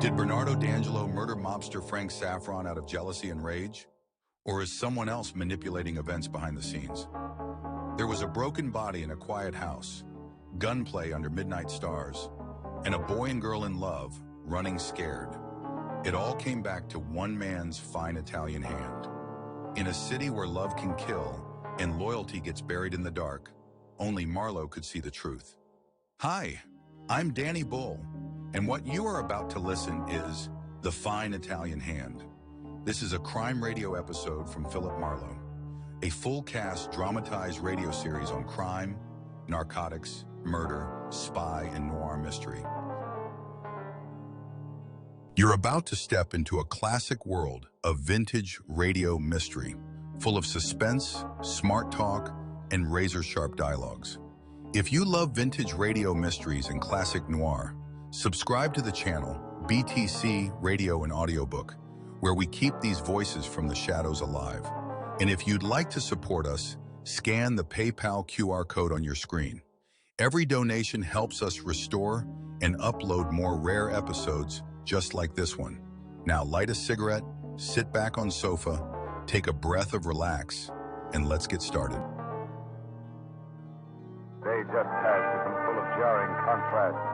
Did Bernardo D'Angelo murder mobster Frank Saffron out of jealousy and rage? Or is someone else manipulating events behind the scenes? There was a broken body in a quiet house, gunplay under midnight stars, and a boy and girl in love running scared. It all came back to one man's fine Italian hand. In a city where love can kill and loyalty gets buried in the dark, only Marlowe could see the truth. Hi, I'm Danny Bull, and what you are about to listen is The Fine Italian Hand. This is a crime radio episode from Philip Marlowe, a full-cast dramatized radio series on crime, narcotics, murder, spy, and noir mystery. You're about to step into a classic world of vintage radio mystery, full of suspense, smart talk, and razor-sharp dialogues. If you love vintage radio mysteries and classic noir, subscribe to the channel BTC Radio and Audiobook, where we keep these voices from the shadows alive. And if you'd like to support us, scan the PayPal QR code on your screen. Every donation helps us restore and upload more rare episodes just like this one. Now light a cigarette, sit back on sofa, take a breath of relax, and let's get started. Day just passed has been full of jarring contrasts.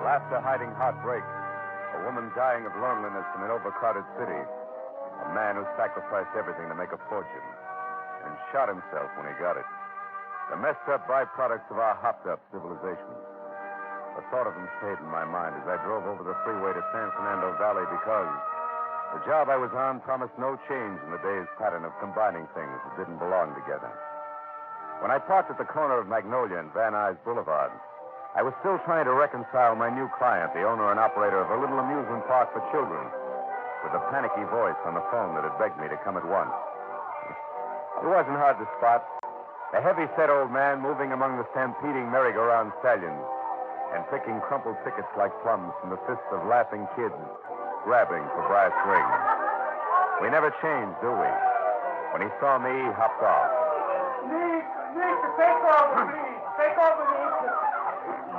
Laughter hiding heartbreak. A woman dying of loneliness in an overcrowded city. A man who sacrificed everything to make a fortune and shot himself when he got it. The messed up byproducts of our hopped-up civilization. The thought of them stayed in my mind as I drove over the freeway to San Fernando Valley because the job I was on promised no change in the day's pattern of combining things that didn't belong together. When I parked at the corner of Magnolia and Van Nuys Boulevard, I was still trying to reconcile my new client, the owner and operator of a little amusement park for children, with a panicky voice on the phone that had begged me to come at once. It wasn't hard to spot. A heavy-set old man moving among the stampeding merry-go-round stallions and picking crumpled tickets like plums from the fists of laughing kids grabbing for brass rings. We never change, do we? When he saw me, he hopped off. Nick, take over, please. Take over, Nick.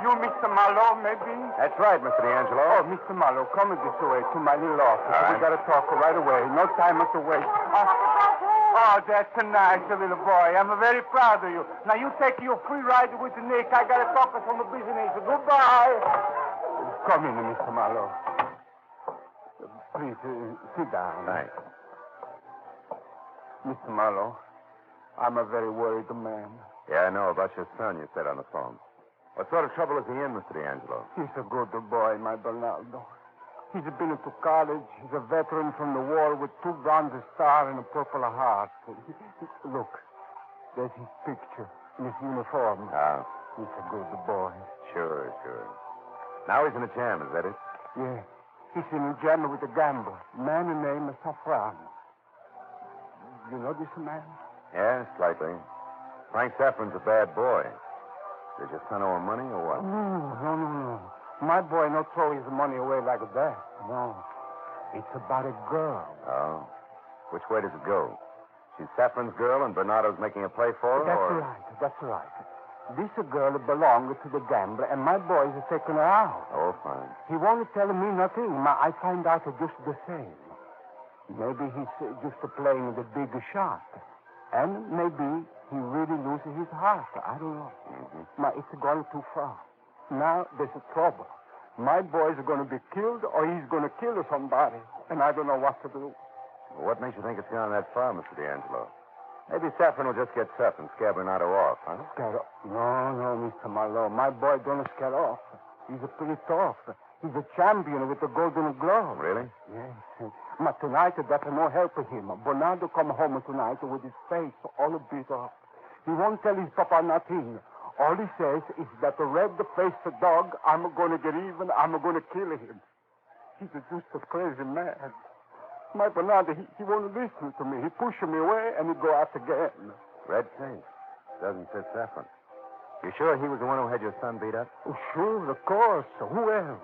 You, Mr. Marlowe, maybe? That's right, Mr. D'Angelo. Oh, Mr. Marlowe, come this way to my little office. All right. We got to talk right away. No time to waste. Oh, that's a nice little boy. I'm very proud of you. Now, you take your free ride with Nick. I got to talk on the business. Goodbye. Come in, Mr. Marlowe. Please, sit down. Thanks. Mr. Marlowe, I'm a very worried man. Yeah, I know about your son you said on the phone. What sort of trouble is he in, Mr. D'Angelo? He's a good boy, my Bernardo. He's been to college. He's a veteran from the war with 2 bronze stars and a purple heart. Look, there's his picture in his uniform. Ah. He's a good boy. Sure. Now he's in a jam, is that it? Yeah. He's in a jam with a gambler. Man named Saffron. You know this man? Yeah, slightly. Frank Saffron's a bad boy. Did your son owe him money or what? No. My boy not throw his money away like that. No. It's about a girl. Oh. Which way does it go? She's Saffron's girl and Bernardo's making a play for her? That's right. This girl belonged to the gambler, and my boy is taking her out. Oh, fine. He won't tell me nothing. I find out just the same. Maybe he's just playing the big shot. And maybe he really loses his heart. I don't know. Mm-hmm. It's gone too far. Now there's a trouble. My boy's going to be killed or he's going to kill somebody. And I don't know what to do. Well, what makes you think it's gone that far, Mr. D'Angelo? Maybe Saffron will just get tough and scare Bernardo off, huh? Scare off? No, Mr. Marlowe. My boy don't scare off. He's pretty tough. He's a champion with the Golden Glove. Really? Yes. But tonight, that's no help for him. Bernardo come home tonight with his face all beat up. He won't tell his papa nothing. All he says is that the red-faced dog, I'm going to get even, I'm going to kill him. He's just a crazy man. My Bernardo, he won't listen to me. He pushes me away and he go out again. Red face. Doesn't fit Saffron. You sure he was the one who had your son beat up? Oh, sure, of course. Who else?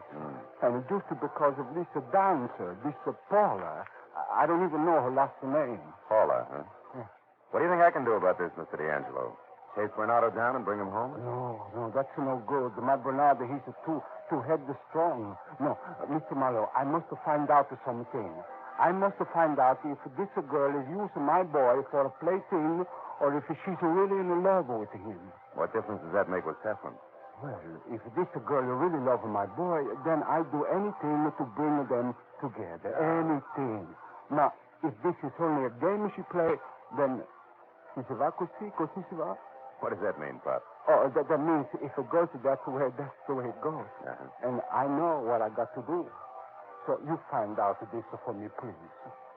And just because of this dancer, this Paula, I don't even know her last name. Paula, huh? Yeah. What do you think I can do about this, Mr. D'Angelo? Chase Bernardo down and bring him home? No, that's no good. My Bernardo, he's too headstrong. No, Mr. Marlowe, I must find out something. I must find out if this girl is using my boy for a plaything or if she's really in love with him. What difference does that make with Saffron? Well, if this girl really loves my boy, then I'd do anything to bring them together. Anything. Now, if this is only a game she plays, then... Così si va. What does that mean, Pop? Oh, that means if it goes that way, that's the way it goes. Uh-huh. And I know what I got to do. So you find out this for me, please.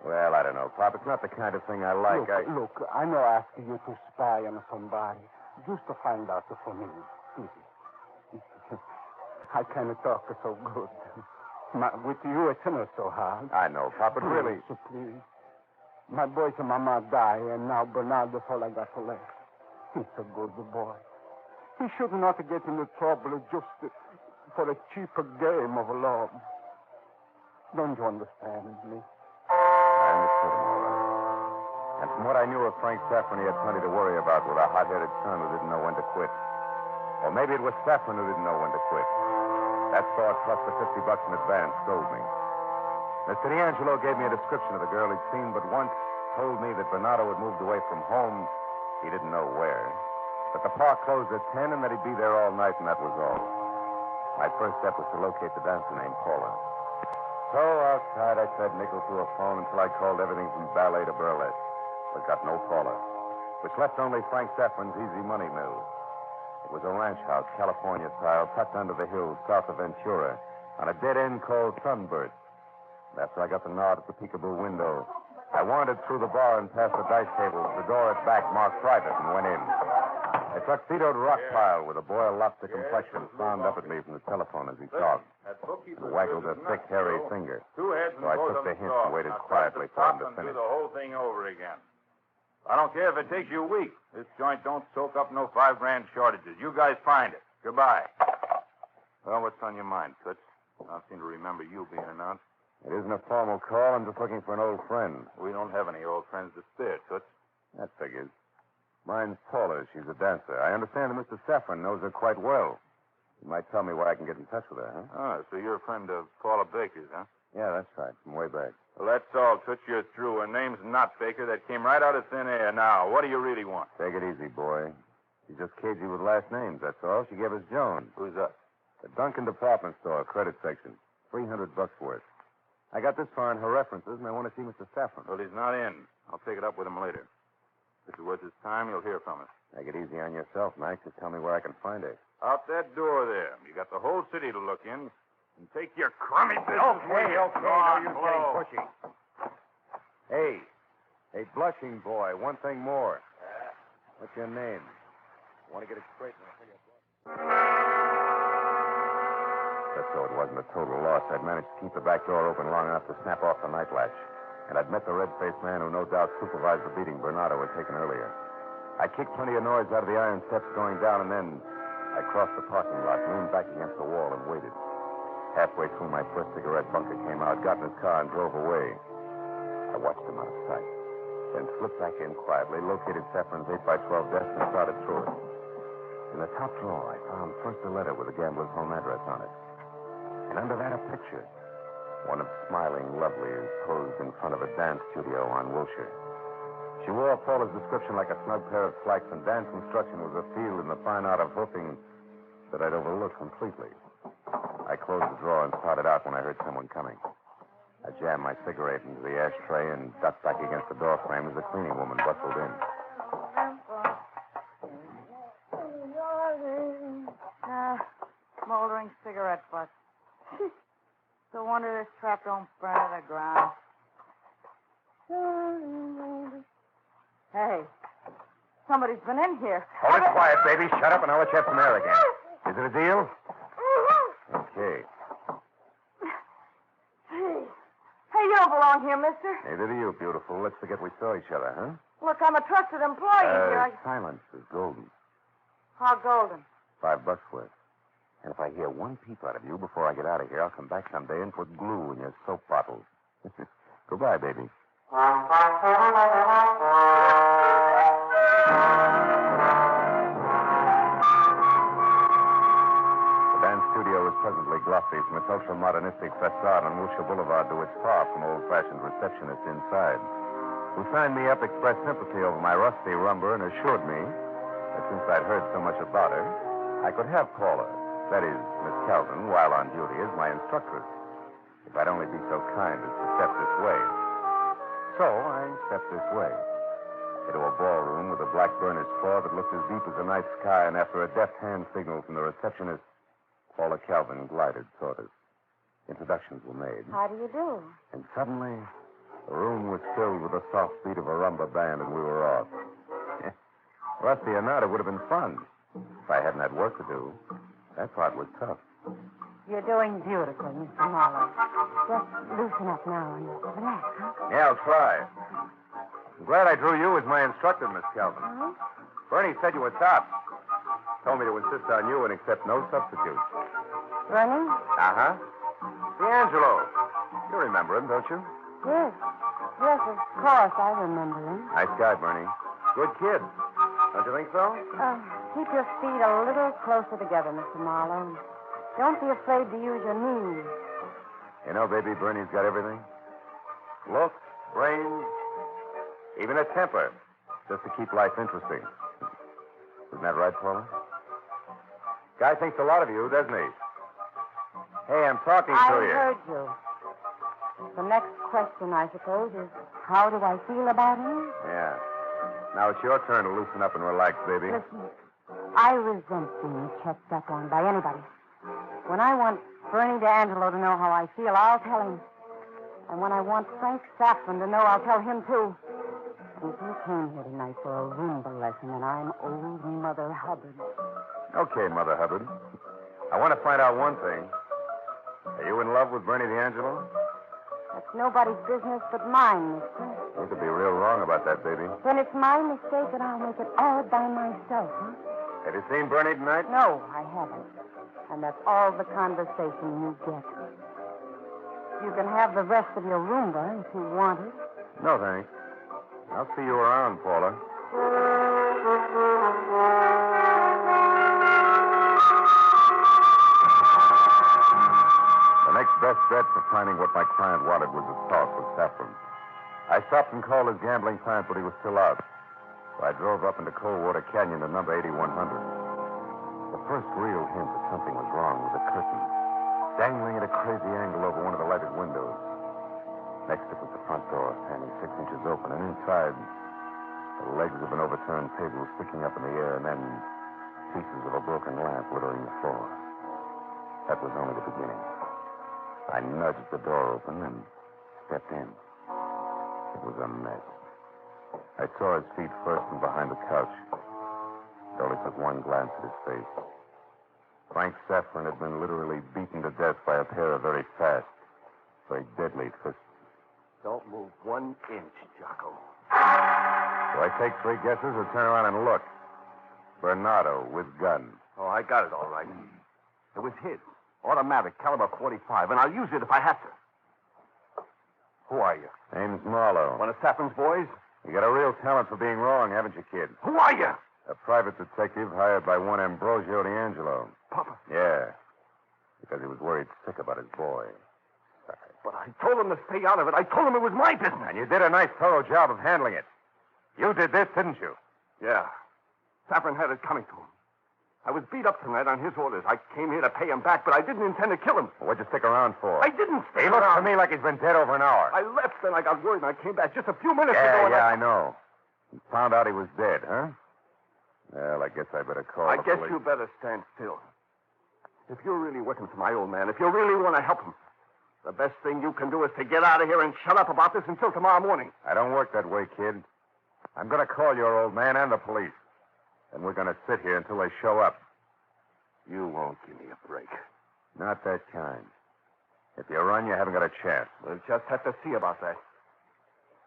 Well, I don't know, Pop. It's not the kind of thing I like. Look, I know asking you to spy on somebody. Just to find out for me, please. I can't talk so good. With you, it's not so hard. I know, Pop, but really... So please. My boy's mama died, and now Bernardo's all I got left. He's a good boy. He should not get into trouble just for a cheaper game of love. Don't you understand me? I understood him, all right. And from what I knew of Frank Saffron, he had plenty to worry about with a hot-headed son who didn't know when to quit. Or maybe it was Saffron who didn't know when to quit. That thought, plus the $50 in advance, sold me. Mr. D'Angelo gave me a description of the girl he'd seen but once, told me that Bernardo had moved away from home. He didn't know where. That the park closed at 10 and that he'd be there all night, and that was all. My first step was to locate the dancer named Paula. So outside, I said nickel through a phone until I called everything from ballet to burlesque. But got no Paula, which left only Frank Saffron's Easy Money Mill. It was a ranch house, California style, tucked under the hills south of Ventura, on a dead end called Sunburst. After I got the nod at the peekaboo window, I wandered through the bar and past the dice tables, the door at back marked private, and went in. A tuxedoed rock pile with a boiled lobster complexion frowned up at me from the telephone as he talked, and waggled a thick, hairy finger. So I took the hint and waited quietly for him to finish. Do the whole thing over again. I don't care if it takes you a week. This joint don't soak up no $5 grand shortages. You guys find it. Goodbye. Well, what's on your mind, Toots? I don't seem to remember you being announced. It isn't a formal call. I'm just looking for an old friend. We don't have any old friends to spare, Toots. That figures. Mine's Paula. She's a dancer. I understand that Mr. Saffron knows her quite well. You might tell me where I can get in touch with her, huh? Oh, so you're a friend of Paula Baker's, huh? Yeah, that's right. From way back. Well, that's all, Toots. You're through. Her name's not Baker. That came right out of thin air. Now, what do you really want? Take it easy, boy. She's just cagey with last names, that's all. She gave us Joan. Who's that? The Duncan department store, credit section. $300 worth. I got this far in her references, and I want to see Mr. Saffron. Well, he's not in. I'll take it up with him later. If it's worth his time, you'll hear from us. Take it easy on yourself, Max. Just tell me where I can find her. Out that door there. You got the whole city to look in. And take your crummy business with you. Okay. Now you're getting pushy. Hey, blushing boy, one thing more. What's your name? I want to get it straight. But so it wasn't a total loss. I'd managed to keep the back door open long enough to snap off the night latch. And I'd met the red-faced man who no doubt supervised the beating Bernardo had taken earlier. I kicked plenty of noise out of the iron steps going down, and then I crossed the parking lot, leaned back against the wall, and waited. Halfway through, my first cigarette bunker came out, got in his car, and drove away. I watched him out of sight, then slipped back in quietly, located Saffron's 8x12 desk, and started through it. In the top drawer, I found first a letter with the gambler's home address on it. And under that, a picture. One of smiling lovelies posed in front of a dance studio on Wilshire. She wore Paula's description like a snug pair of slacks, and dance instruction was a field in the fine art of hoofing that I'd overlooked completely. I closed the drawer and started out when I heard someone coming. I jammed my cigarette into the ashtray and ducked back against the door frame as the cleaning woman bustled in. Smoldering cigarette butt. No wonder this trap don't burn to the ground. Hey, somebody's been in here. Hold it quiet, baby. Shut up, and I'll let you have some air again. Is it a deal? Okay. Hey, you don't belong here, mister. Neither do you, beautiful. Let's forget we saw each other, huh? Look, I'm a trusted employee here. Silence is golden. How golden? $5 worth. And if I hear one peep out of you before I get out of here, I'll come back someday and put glue in your soap bottles. Goodbye, baby. was pleasantly glossy from its ultra-modernistic facade on Wilshire Boulevard to its far from old-fashioned receptionist inside, who signed me up, expressed sympathy over my rusty rumber, and assured me that since I'd heard so much about her, I could have Paula, that is, Miss Calvin, while on duty as my instructress, if I'd only be so kind as to step this way. So I stepped this way, into a ballroom with a black burnished floor that looked as deep as the night sky, and after a deft hand signal from the receptionist, Paula Calvin glided toward us. Introductions were made. How do you do? And suddenly, the room was filled with the soft beat of a rumba band, and we were off. Rusty or not, it would have been fun if I hadn't had work to do. That part was tough. You're doing beautifully, Mr. Marlowe. Just loosen up now and relax, huh? Yeah, I'll try. I'm glad I drew you as my instructor, Miss Calvin. Uh-huh. Bernie said you were top. Told me to insist on you and accept no substitutes. Running? Uh-huh. D'Angelo. You remember him, don't you? Yes. Yes, of course, I remember him. Nice guy, Bernie. Good kid. Don't you think so? Keep your feet a little closer together, Mr. Marlowe. Don't be afraid to use your knees. You know, baby, Bernie's got everything. Looks, brains, even a temper, just to keep life interesting. Isn't that right, Paula? Guy thinks a lot of you, doesn't he? Hey, I'm talking to you. I heard you. The next question, I suppose, is how do I feel about him? Yeah. Now it's your turn to loosen up and relax, baby. Listen, I resent being checked up on by anybody. When I want Bernie D'Angelo to know how I feel, I'll tell him. And when I want Frank Saffron to know, I'll tell him, too. And if you came here tonight for a Roomba lesson, and I'm old Mother Hubbard. Okay, Mother Hubbard. I want to find out one thing. Are you in love with Bernie D'Angelo? That's nobody's business but mine, mister. You could be real wrong about that, baby. Then it's my mistake, and I'll make it all by myself, huh? Have you seen Bernie tonight? No, I haven't. And that's all the conversation you get. You can have the rest of your Roomba if you want it. No, thanks. I'll see you around, Paula. The next best bet for finding what my client wanted was a talk with Saffron. I stopped and called his gambling client, but he was still out. So I drove up into Coldwater Canyon to number 8100. The first real hint that something was wrong was a curtain dangling at a crazy angle over one of the lighted windows. Next, it was the front door, standing 6 inches open, and inside, the legs of an overturned table sticking up in the air, and then pieces of a broken lamp littering the floor. That was only the beginning. I nudged the door open and stepped in. It was a mess. I saw his feet first from behind the couch. It only took one glance at his face. Frank Saffron had been literally beaten to death by a pair of very fast, very deadly fists. Don't move 1 inch, Jocko. Do I take 3 guesses or turn around and look? Bernardo with gun. Oh, I got it all right. It was his. Automatic, caliber 45, and I'll use it if I have to. Who are you? Name's Marlowe. One of Saffron's boys? You got a real talent for being wrong, haven't you, kid? Who are you? A private detective hired by one Ambrosio D'Angelo. Papa. Yeah. Because he was worried sick about his boy. But I told him to stay out of it. I told him it was my business. And you did a nice, thorough job of handling it. You did this, didn't you? Yeah. Saffron had it coming to him. I was beat up tonight on his orders. I came here to pay him back, but I didn't intend to kill him. What'd you stick around for? I didn't stay He looks around. to me like he's been dead over an hour. I left, then I got word, and I came back just a few minutes ago. Yeah, I know. You found out he was dead, huh? Well, I guess I better call I the guess police. you better stand still. If you're really working for my old man, if you really want to help him, the best thing you can do is to get out of here and shut up about this until tomorrow morning. I don't work that way, kid. I'm going to call your old man and the police. And we're going to sit here until they show up. You won't give me a break. Not that kind. If you run, you haven't got a chance. We'll just have to see about that.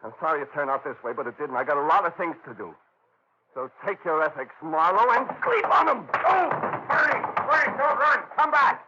I'm sorry it turned out this way, but it didn't. I got a lot of things to do. So take your ethics, Marlowe, and sleep on them. Go! Bernie! Frank, don't run! Come back!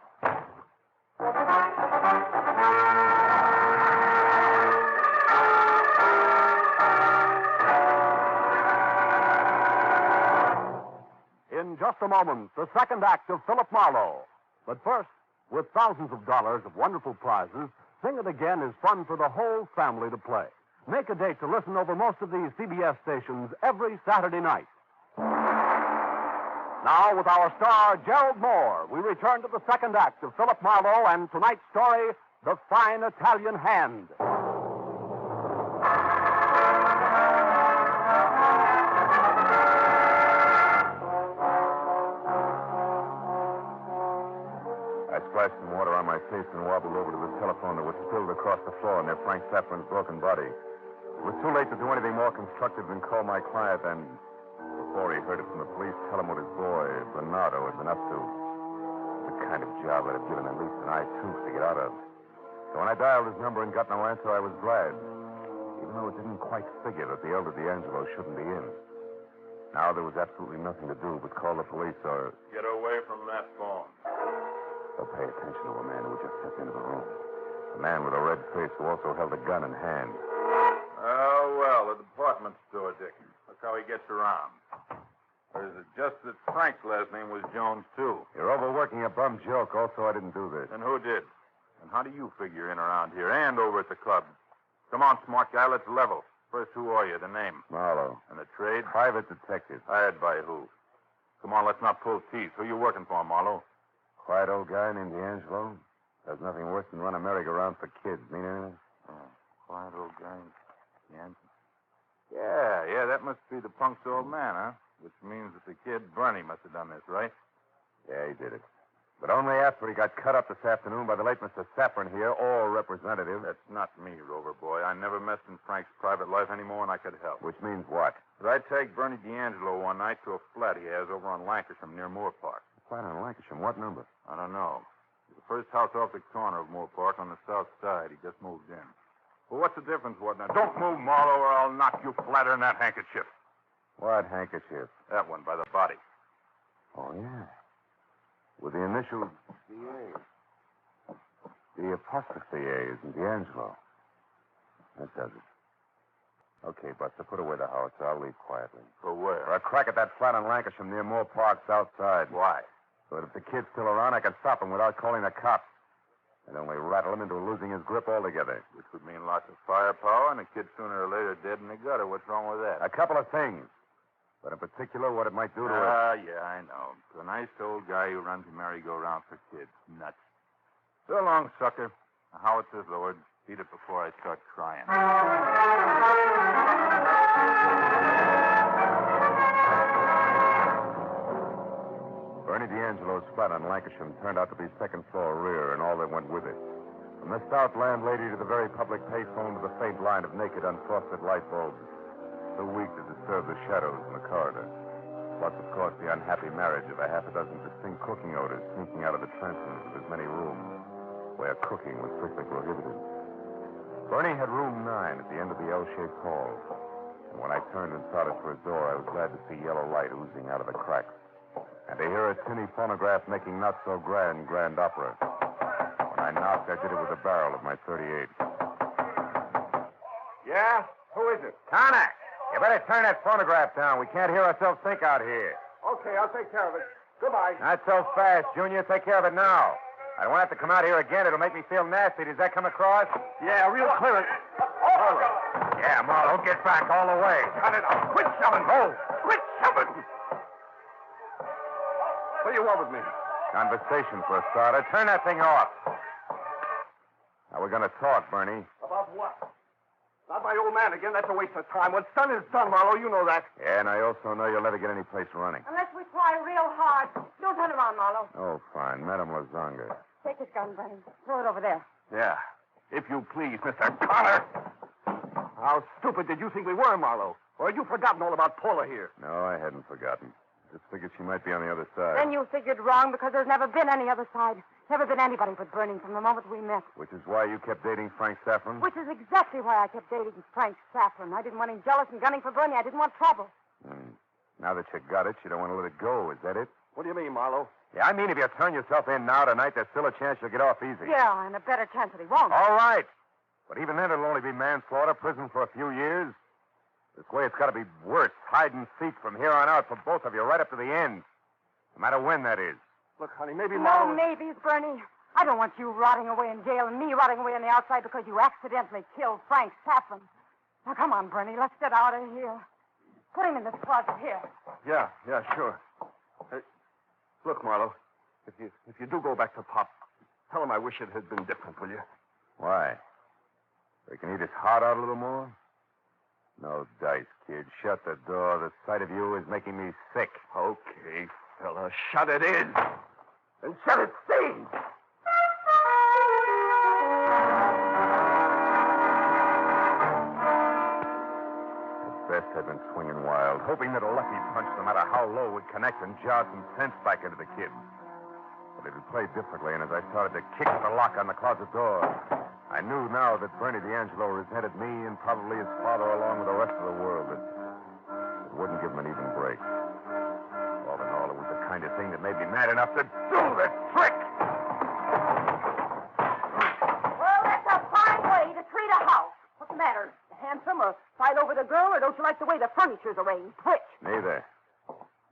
In just a moment, the second act of Philip Marlowe. But first, With thousands of dollars of wonderful prizes, Sing It Again is fun for the whole family to play. Make a date to listen over most of these CBS stations every Saturday night. Now, with our star, Gerald Mohr, we return to the second act of Philip Marlowe and tonight's story, The Fine Italian Hand. I splashed some water on my face and wobbled over to the telephone that was spilled across the floor near Frank Saffron's broken body. It was too late to do anything more constructive than call my client and, before he heard it from the police, tell him what his boy, Bernardo, had been up to. The kind of job I'd have given at least an eye-tooth to get out of. So when I dialed his number and got no answer, I was glad, even though it didn't quite figure that the elder D'Angelo shouldn't be in. Now there was absolutely nothing to do but call the police or... Get away from that phone. Or pay attention to a man who had just stepped into the room. A man with a red face who also held a gun in hand. Oh, well, the department store, Dick. Look how he gets around. Or is it just that Frank's last name was Jones, too? You're overworking a bum joke. Also, I didn't do this. And who did? And how do you figure in around here and over at the club? Come on, smart guy, let's level. First, who are you? The name? Marlowe. And the trade? Private detective. Hired by who? Come on, let's not pull teeth. Who you working for, Marlowe? Quiet old guy named D'Angelo. Does nothing worse than run a merry-go-round for kids. Mean anything? Quiet old guy. Yeah, that must be the punk's old man, huh? Which means that the kid, Bernie, must have done this, right? Yeah, he did it. But only after he got cut up this afternoon by the late Mr. Saffron here, all representative. That's not me, Rover boy. I never messed in Frank's private life any more than I could help. Which means what? But I take Bernie D'Angelo one night to a flat he has over on Lancashire near Mohr Park. Flat on Lancashire. What number? I don't know. The first house off the corner of Mohr Park on the south side. He just moved in. Well, what's the difference, what now? Don't move, Marlowe, or I'll knock you flatter in that handkerchief. What handkerchief? That one by the body. Oh, yeah. With the initials D.A. The apostrophe A is in D'Angelo. That does it. Okay, Buster, put away the house. I'll leave quietly. For where? For a crack at that flat on Lancashire near Mohr Park, south side. Why? So that if the kid's still around, I can stop him without calling the cops. And only rattle him into losing his grip altogether. Which would mean lots of firepower and a kid sooner or later dead in the gutter. What's wrong with that? A couple of things. But in particular, what it might do to her. Yeah, I know. To a nice old guy who runs a merry-go-round for kids. Nuts. So long, sucker. The howitzers, Lord. Eat it before I start crying. Bernie D'Angelo's flat on Lancashire turned out to be second-floor rear and all that went with it. From the stout landlady to the very public payphone to the faint line of naked, unfrosted light bulbs. Too weak to disturb the shadows in the corridor. Plus, of course, the unhappy marriage of a half a dozen distinct cooking odors sneaking out of the transoms of as many rooms, where cooking was strictly prohibited. Bernie had room 9 at the end of the L-shaped hall. And when I turned and started for his door, I was glad to see yellow light oozing out of the cracks. And to hear a tinny phonograph making not so grand opera. When I knocked, I did it with the barrel of my .38. Yeah? Who is it? Connor! You better turn that phonograph down. We can't hear ourselves think out here. Okay, I'll take care of it. Goodbye. Not so fast, Junior. Take care of it now. I don't want to have to come out here again. It'll make me feel nasty. Does that come across? Yeah, real clear. Marlowe. Yeah, Marlowe, get back all the way. Cut it out. Quit shoving. Oh. Quit shoving. What do you want with me? Conversation for a starter. Turn that thing off. Now, we're going to talk, Bernie. About what? Not my old man again. That's a waste of time. What's done is done, Marlowe. You know that. Yeah, and I also know you'll never get any place running. Unless we try real hard. Don't turn around, Marlowe. Oh, fine. Madame Lazanga. Take his gun, Bernie. Throw it over there. Yeah. If you please, Mr. Connor. How stupid did you think we were, Marlowe? Or had you forgotten all about Paula here? No, I hadn't forgotten. Just figured she might be on the other side. Then you figured wrong because there's never been any other side. Never been anybody but Bernie from the moment we met. Which is why you kept dating Frank Saffron? Which is exactly why I kept dating Frank Saffron. I didn't want him jealous and gunning for Bernie. I didn't want trouble. Now that you got it, you don't want to let it go. Is that it? What do you mean, Marlowe? Yeah, I mean if you turn yourself in now tonight, there's still a chance you'll get off easy. Yeah, and a better chance that he won't. All right. But even then, it'll only be manslaughter, prison for a few years. This way, it's got to be worse. Hide and seek from here on out for both of you, right up to the end. No matter when that is. Look, honey, maybe No Marlowe... maybes, Bernie. I don't want you rotting away in jail and me rotting away on the outside because you accidentally killed Frank Saffron. Now, come on, Bernie. Let's get out of here. Put him in this closet here. Yeah, sure. Hey, look, Marlowe, if you do go back to Pop, tell him I wish it had been different, will you? Why? We can eat his heart out a little more? No dice, kid. Shut the door. The sight of you is making me sick. Okay, fella, shut it in. And shut it stays. Best had been swinging wild, hoping that a lucky punch, no matter how low, would connect and jar some sense back into the kid. But it had played differently, and as I started to kick the lock on the closet door, I knew now that Bernie D'Angelo resented me and probably his father along with the rest of the world. It wouldn't give him an even break. All in all, it was the kind of thing that made me mad enough to do the trick. Well, that's a fine way to treat a house. What's the matter? Handsome or fight over the girl, or don't you like the way the furniture's arranged? Which? Neither.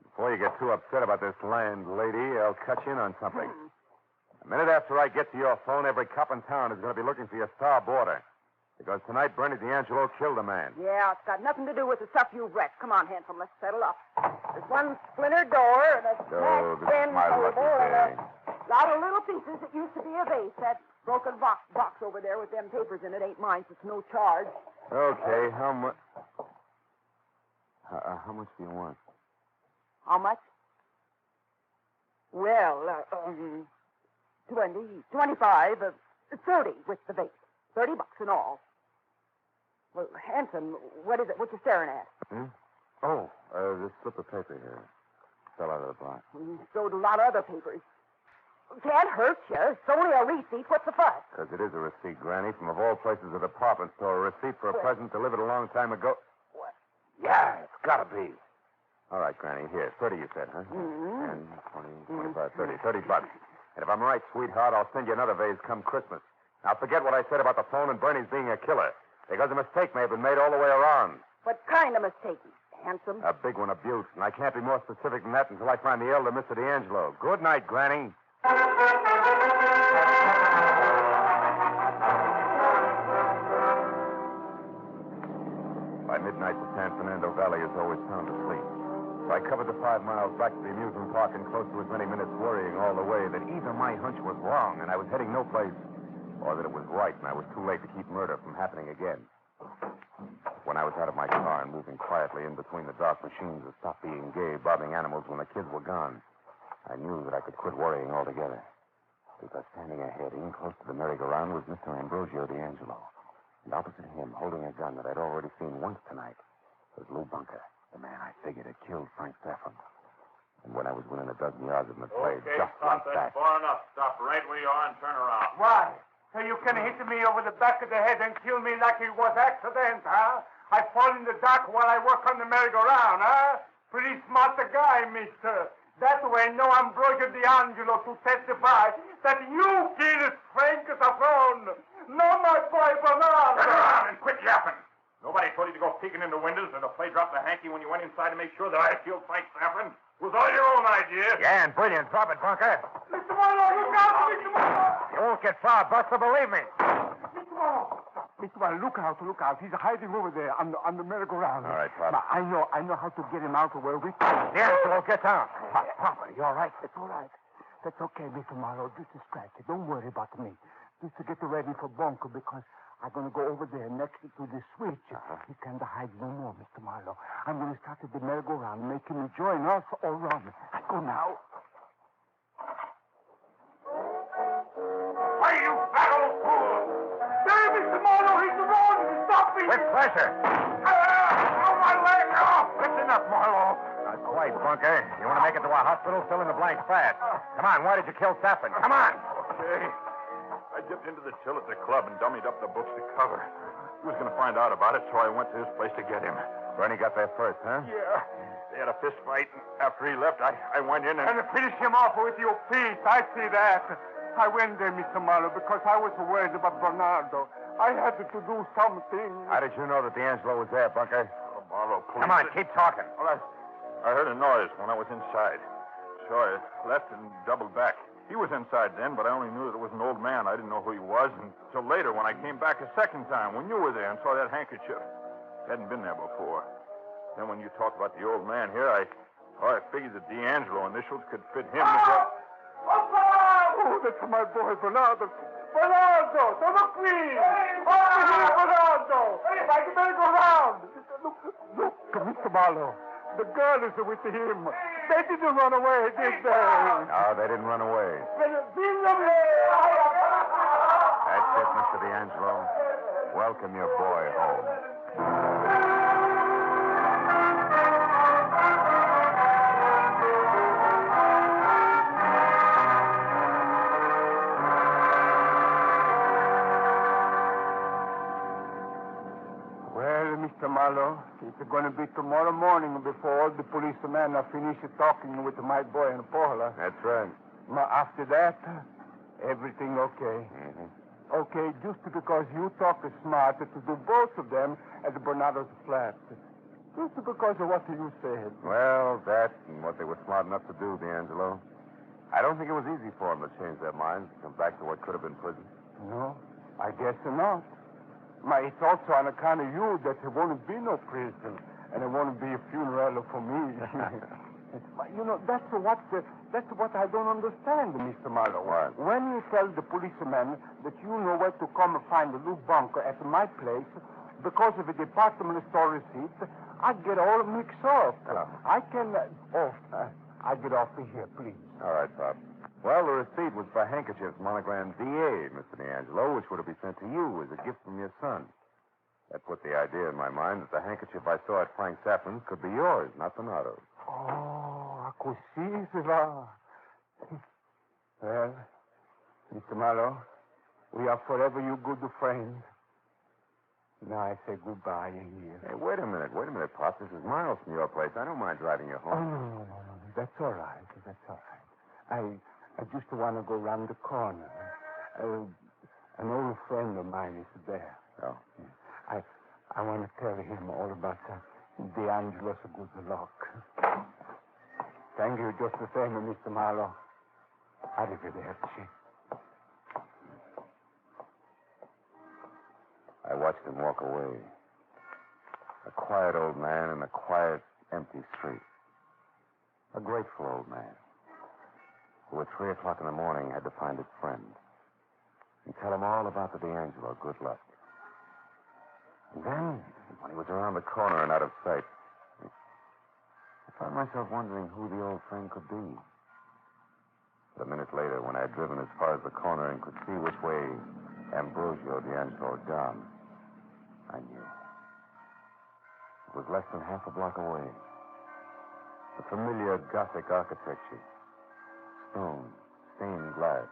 Before you get too upset about this landlady, I'll cut you in on something. A minute after I get to your phone, every cop in town is going to be looking for your star boarder. Because tonight, Bernie D'Angelo killed a man. Yeah, it's got nothing to do with the stuff you've wrecked. Come on, Handsome, let's settle up. There's one splintered door and a Oh, this is smashed my table lucky and day. a lot of little pieces that used to be a vase. That broken box over there with them papers in it ain't mine, so it's no charge. Okay, how much? How much do you want? How much? Well, 20, 25, 30 with the vase. $30 in all. Well, Handsome, what is it? What you staring at? Oh, this slip of paper here. Fell out of the box. You stowed a lot of other papers. Can't hurt you. It's only a receipt. What's the fuss? Because it is a receipt, Granny, from of all places a department store. A receipt for a present delivered a long time ago. What? Yeah, it's got to be. All right, Granny, here. 30 you said, huh? 10, 20, 25, 30. $30. And if I'm right, sweetheart, I'll send you another vase come Christmas. Now, forget what I said about the phone and Bernie's being a killer. Because a mistake may have been made all the way around. What kind of mistake, Handsome? A big one, abuse. And I can't be more specific than that until I find the elder Mr. D'Angelo. Good night, Granny. By midnight, the San Fernando Valley is always sound asleep. So I covered the 5 miles back to the amusement park in close to as many minutes worrying all the way that either my hunch was wrong and I was heading no place, or that it was right and I was too late to keep murder from happening again. When I was out of my car and moving quietly in between the dark machines that stopped being gay, bobbing animals when the kids were gone, I knew that I could quit worrying altogether. Because standing ahead, in close to the merry-go-round, was Mr. Ambrosio D'Angelo. And opposite him, holding a gun that I'd already seen once tonight, was Lou Bunker, the man I figured had killed Frank Saffron. And when I was within a dozen yards of him, it played just like that. Far enough. Stop right where you are and turn around. Why? So you can hit me over the back of the head and kill me like it was accident, huh? I fall in the dark while I work on the merry-go-round, huh? Pretty smart guy, mister. That way, no Ambrosio D'Angelo to testify that you killed Frank Saffron. No, my boy Bernardo. Turn around and quit yapping. Nobody told you to go peeking in the windows or to play drop the hanky when you went inside to make sure that I killed Frank Saffron. It was all your own idea. Yeah, and brilliant. Drop it, Bunker. Mr. Marlowe, look out, Mr. Marlowe. You won't get far, Buster, believe me. Mr. Marlowe. Mr. Marlowe, look out. He's hiding over there on the merry-go-round. All right, Pop. But I know how to get him out of where we... D'Angelo, get down. Papa, you all right? It's all right. That's okay, Mr. Marlowe. Just distract you. Don't worry about me. Just to get ready for Bunker because I'm going to go over there next to the switch. He can't hide no more, Mr. Marlowe. I'm going to start at the merry-go-round, make him join us or run. I go now. Why, you fat old fool! There, Mr. Marlowe, he's wrong. Stop me. With pleasure. Oh, my leg! Oh! Listen up, Marlowe. Now, quite, Bunker. You want to make it to a hospital? Fill in the blanks fast. Come on, why did you kill Saffron? Come on. Okay. I dipped into the till at the club and dummied up the books to cover. He was going to find out about it, so I went to his place to get him. Bernie got there first, huh? Yeah. They had a fist fight, and after he left, I went in and... And finish him off with your feet. I see that. I went there, Mr. Marlowe, because I was worried about Bernardo. I had to do something. How did you know that D'Angelo was there, Bunker? Oh, Marlowe, please. Come on, keep talking. Well, I heard a noise when I was inside. So I left and doubled back. He was inside then, but I only knew that it was an old man. I didn't know who he was until later when I came back a second time, when you were there and saw that handkerchief. He hadn't been there before. Then when you talked about the old man here, I figured that D'Angelo initials could fit him as well. Oh, that's my boy, Bernardo. Bernardo, to look me! Over here, Bernardo! I can better go round. Look, Mr. Marlowe. The girl is with him. They didn't run away, did they? No, they didn't run away. That's it, Mr. D'Angelo. Welcome your boy home. Mr. Marlowe, it's going to be tomorrow morning before all the policemen are finished talking with my boy and Paula. That's right. After that, everything okay. Mm-hmm. Okay, just because you talk smart to do both of them at Bernardo's flat. Just because of what you said. Well, that and what they were smart enough to do, D'Angelo. I don't think it was easy for them to change their minds and come back to what could have been prison. No, I guess not. It's also on account of you that there won't be no prison, and there won't be a funeral for me. That's what I don't understand, Mr. Marlowe. What? When you tell the policeman that you know where to come and find a new bunker at my place because of a department store receipt, I get all mixed up. I get off of here, please. All right, Pop. Well, the receipt was for handkerchiefs monogrammed D.A., Mr. D'Angelo, which were to be sent to you as a gift from your son. That put the idea in my mind that the handkerchief I saw at Frank Saffron's could be yours, not Bernardo's. Oh, così si va. Well, Mr. Marlowe, we are forever your good friends. Now I say goodbye here. Hey, wait a minute, Pop. This is miles from your place. I don't mind driving you home. Oh, no. That's all right. I just want to go round the corner. An old friend of mine is there. Oh. I want to tell him all about D'Angelo's good luck. Thank you just the same, Mr. Marlowe. Arrivederci. I watched him walk away. A quiet old man in a quiet, empty street. A grateful old man who at 3 o'clock in the morning had to find his friend and tell him all about the D'Angelo good luck. And then, when he was around the corner and out of sight, I found myself wondering who the old friend could be. But a minute later, when I had driven as far as the corner and could see which way Ambrosio D'Angelo had gone, I knew. It was less than half a block away. The familiar Gothic architecture. Stone, stained glass.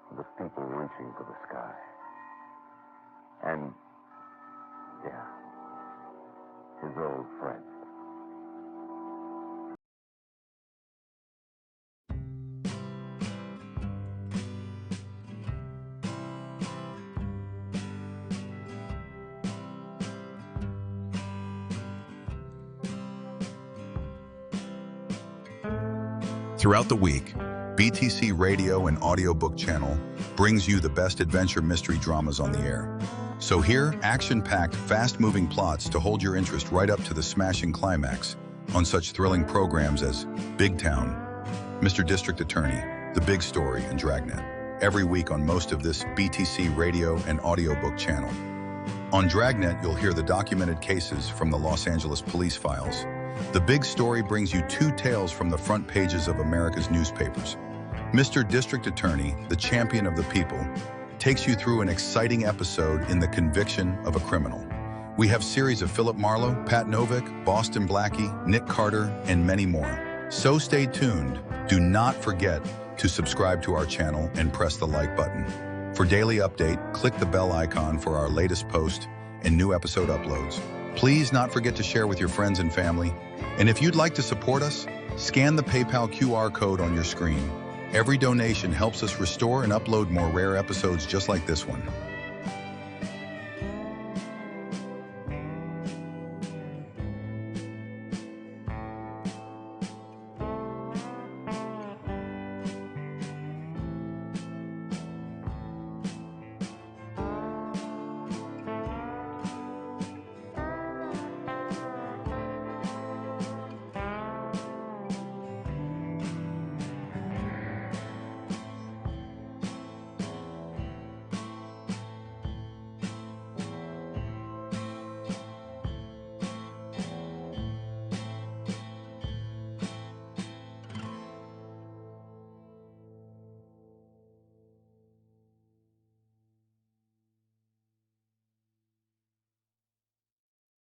And the steeple reaching for the sky. And, yeah, his old friend. Throughout the week, BTC Radio and Audiobook Channel brings you the best adventure mystery dramas on the air. So here, action-packed, fast-moving plots to hold your interest right up to the smashing climax on such thrilling programs as Big Town, Mr. District Attorney, The Big Story, and Dragnet, every week on most of this BTC Radio and Audiobook Channel. On Dragnet, you'll hear the documented cases from the Los Angeles police files. The Big Story brings you 2 tales from the front pages of America's newspapers. Mr. District Attorney, the champion of the people, takes you through an exciting episode in the conviction of a criminal. We have series of Philip Marlowe, Pat Novick, Boston Blackie, Nick Carter, and many more. So stay tuned. Do not forget to subscribe to our channel and press the like button. For daily update, click the bell icon for our latest post and new episode uploads. Please not forget to share with your friends and family. And if you'd like to support us, scan the PayPal QR code on your screen. Every donation helps us restore and upload more rare episodes just like this one.